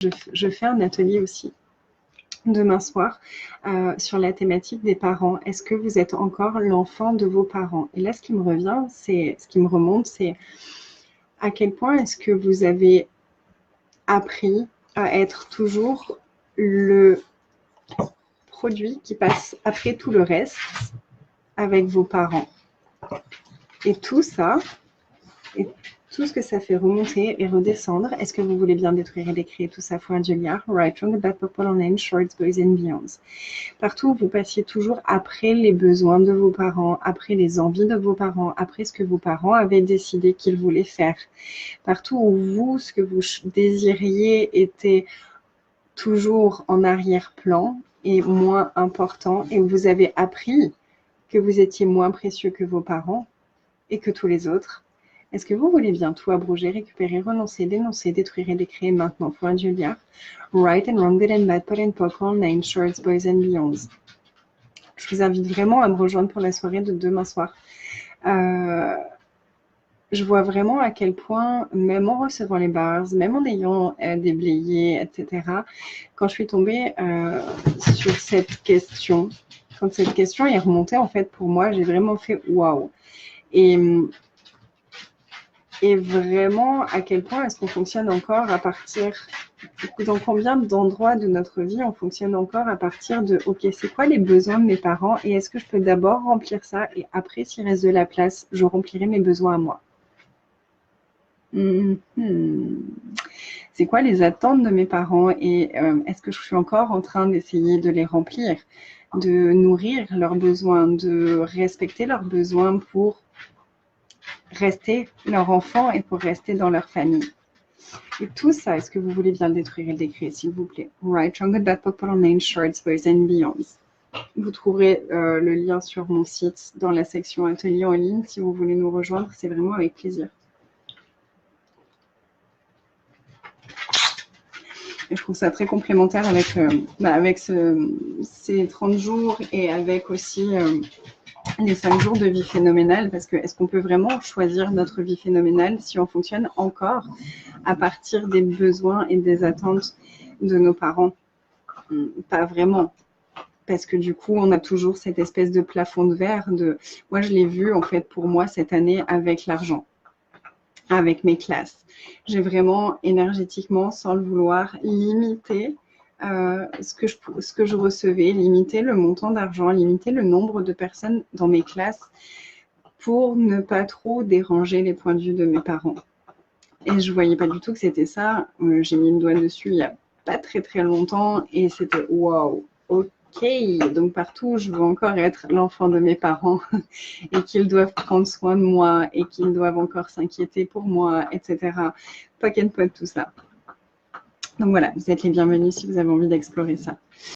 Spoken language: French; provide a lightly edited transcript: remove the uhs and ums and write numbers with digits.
je fais un atelier aussi demain soir sur la thématique des parents. Est-ce que vous êtes encore l'enfant de vos parents? Et là, ce qui me revient, ce qui me remonte, c'est à quel point est-ce que vous avez appris à être toujours le produit qui passe après tout le reste avec vos parents. Et tout ça, et tout ce que ça fait remonter et redescendre, est-ce que vous voulez bien détruire et décrire tout ça for Julia? Right, wrong, bad, purple, name, shorts, boys and beyonds. Partout où vous passiez toujours après les besoins de vos parents, après les envies de vos parents, après ce que vos parents avaient décidé qu'ils voulaient faire. Partout où vous, ce que vous désiriez était toujours en arrière-plan et moins important, et où vous avez appris que vous étiez moins précieux que vos parents et que tous les autres. Est-ce que vous voulez bien tout abroger, récupérer, renoncer, dénoncer, détruire et décréer maintenant for Julia? Right and wrong, good and bad, pot and poker, nine shorts, boys and beyonds. Je vous invite vraiment à me rejoindre pour la soirée de demain soir. Je vois vraiment à quel point, même en recevant les bars, même en ayant déblayé, etc., quand je suis tombée sur cette question, quand cette question est remontée, en fait, pour moi, j'ai vraiment fait waouh. Et vraiment, à quel point est-ce qu'on fonctionne encore à partir, dans combien d'endroits de notre vie on fonctionne encore à partir de, ok, c'est quoi les besoins de mes parents et est-ce que je peux d'abord remplir ça et après, s'il reste de la place, je remplirai mes besoins à moi. C'est quoi les attentes de mes parents et est-ce que je suis encore en train d'essayer de les remplir, de nourrir leurs besoins, de respecter leurs besoins pour rester leur enfant et pour rester dans leur famille. Et tout ça, est-ce que vous voulez bien le détruire et le décrire, s'il vous plaît? Right, Strong Good Bad Purple Name Shorts, Boys and Beyonds. Vous trouverez le lien sur mon site dans la section atelier en ligne. Si vous voulez nous rejoindre, c'est vraiment avec plaisir. Et je trouve ça très complémentaire avec ces 30 jours et avec aussi les 5 jours de vie phénoménale, parce que est-ce qu'on peut vraiment choisir notre vie phénoménale si on fonctionne encore à partir des besoins et des attentes de nos parents? Pas vraiment. Parce que du coup, on a toujours cette espèce de plafond de verre. Moi, je l'ai vu en fait pour moi cette année avec l'argent, avec mes classes. J'ai vraiment énergétiquement, sans le vouloir, limité ce que je recevais, limiter le montant d'argent, limiter le nombre de personnes dans mes classes pour ne pas trop déranger les points de vue de mes parents. Et je ne voyais pas du tout que c'était ça. J'ai mis le doigt dessus il n'y a pas très très longtemps et c'était waouh, ok. Donc partout, je veux encore être l'enfant de mes parents et qu'ils doivent prendre soin de moi et qu'ils doivent encore s'inquiéter pour moi, etc. Pocket pot, tout ça. Donc voilà, vous êtes les bienvenus si vous avez envie d'explorer ça.